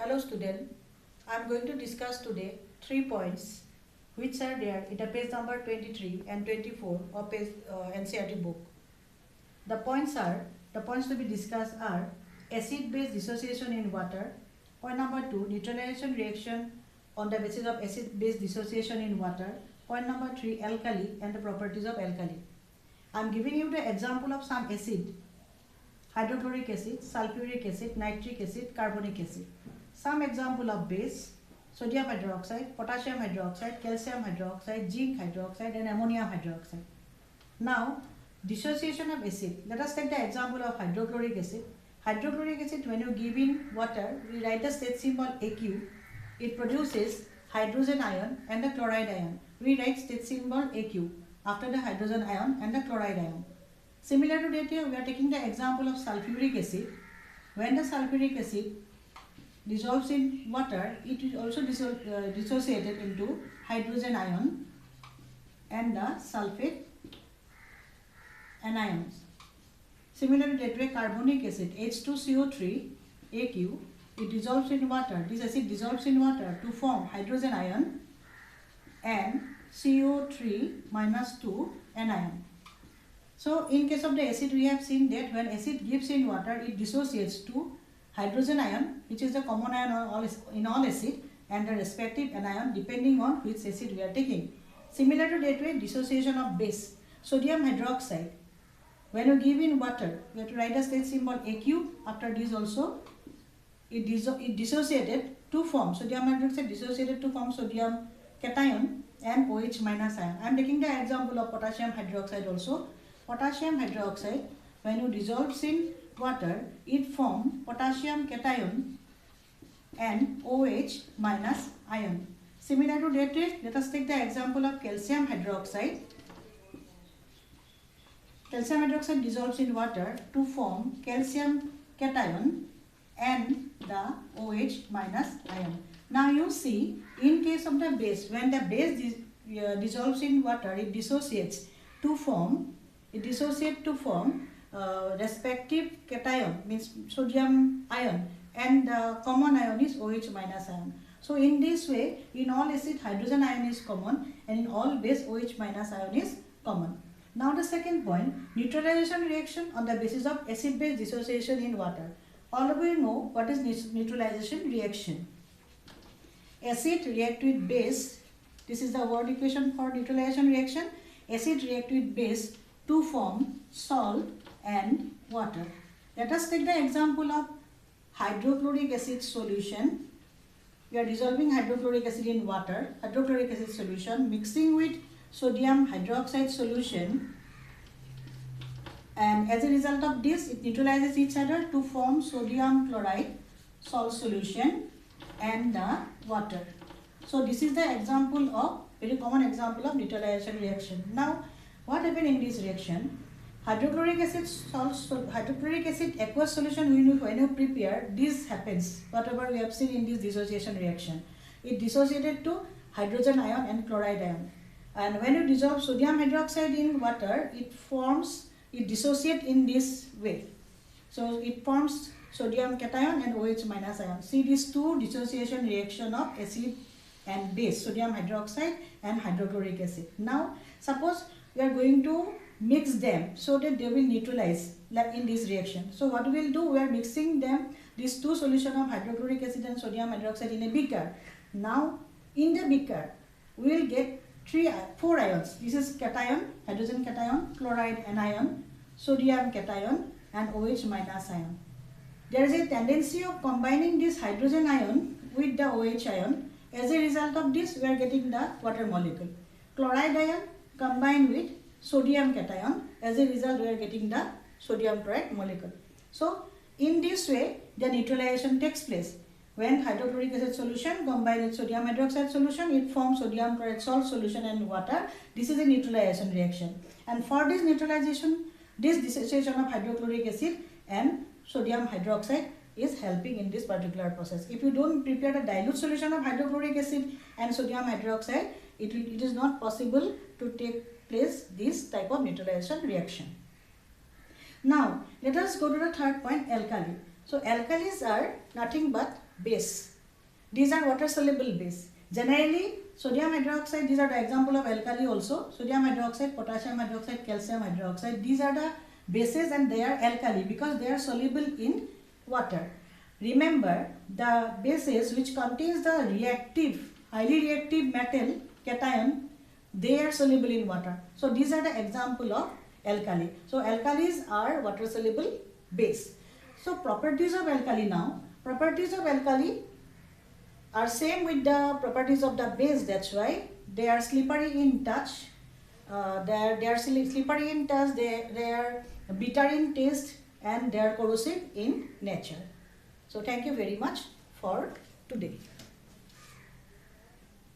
Hello student, I am going to discuss today 3 points which are there in the page number 23 and 24 of page NCERT book. The points to be discussed are acid-base dissociation in water. Point number 2, neutralization reaction on the basis of acid-base dissociation in water. Point number 3, alkali and the properties of alkali. I am giving you the example of some acid: hydrochloric acid, sulfuric acid, nitric acid, carbonic acid. Some example of base: sodium hydroxide, potassium hydroxide, calcium hydroxide, zinc hydroxide and ammonium hydroxide. Now, dissociation of acid. Let us take the example of hydrochloric acid. Hydrochloric acid, when you give in water, we write the state symbol Aq. It produces hydrogen ion and the chloride ion. We write state symbol Aq after the hydrogen ion and the chloride ion. Similar to that, here we are taking the example of sulfuric acid. When the sulfuric acid dissolves in water, it is also dissociated into hydrogen ion and the sulfate anions. Similar to that way, carbonic acid, H2CO3 Aq, it dissolves in water. This acid dissolves in water to form hydrogen ion and CO3 minus 2 anion. So in case of the acid, we have seen that when acid gives in water, it dissociates to hydrogen ion, which is the common ion in all acid, and the respective anion depending on which acid we are taking. Similar to that way, dissociation of base, sodium hydroxide. When you give in water, we have to write the state symbol Aq. After this also, it dissociated to form sodium hydroxide, dissociated to form sodium cation and OH minus ion. I am taking the example of potassium hydroxide also. Potassium hydroxide, when you dissolves in water, it forms potassium cation and OH minus ion. Similar to that, let us take the example of calcium hydroxide. Calcium hydroxide dissolves in water to form calcium cation and the OH minus ion. Now you see, in case of the base, when the base dissolves in water, it dissociates to form respective cation, means sodium ion, and the common ion is OH minus ion. So in this way, in all acid, hydrogen ion is common, and in all base, OH minus ion is common. Now the second point, neutralization reaction on the basis of acid-base dissociation in water. All of you know what is neutralization reaction. Acid react with base. This is the word equation for neutralization reaction. Acid react with base to form salt and water. Let us take the example of hydrochloric acid solution. We are dissolving hydrochloric acid in water, hydrochloric acid solution, mixing with sodium hydroxide solution, and as a result of this, it neutralizes each other to form sodium chloride salt solution and the water. So this is the example of, very common example of neutralization reaction. Now, what happened in this reaction? Hydrochloric acid aqueous solution, when you prepare, this happens, whatever we have seen in this dissociation reaction. It dissociated to hydrogen ion and chloride ion. And when you dissolve sodium hydroxide in water, it dissociates in this way. So it forms sodium cation and OH minus ion. See these two dissociation reaction of acid and base, sodium hydroxide and hydrochloric acid. Now, suppose we are going to mix them so that they will neutralize in this reaction. So what we will do, we are mixing them, these two solution of hydrochloric acid and sodium hydroxide in a beaker. Now, in the beaker, we will get 4 ions. This is cation, hydrogen cation, chloride anion, sodium cation and OH minus ion. There is a tendency of combining this hydrogen ion with the OH ion. As a result of this, we are getting the water molecule. Chloride ion combined with sodium cation. As a result, we are getting the sodium chloride molecule. So, in this way, the neutralization takes place. When hydrochloric acid solution combined with sodium hydroxide solution, it forms sodium chloride salt solution and water. This is a neutralization reaction. And for this neutralization, this dissociation of hydrochloric acid and sodium hydroxide is helping in this particular process. If you don't prepare a dilute solution of hydrochloric acid and sodium hydroxide, it is not possible to take place this type of neutralization reaction. Now, let us go to the third point, alkali. So, alkalis are nothing but base. These are water soluble base. Generally, sodium hydroxide, these are the example of alkali also. Sodium hydroxide, potassium hydroxide, calcium hydroxide. These are the bases and they are alkali because they are soluble in water. Remember, the bases which contains the reactive, highly reactive metal, cation, they are soluble in water. So these are the example of alkali. So alkalis are water soluble base. So properties of alkali now. Properties of alkali are same with the properties of the base. That's why they are slippery in touch. They are slippery in touch. They are bitter in taste and they are corrosive in nature. So thank you very much for today.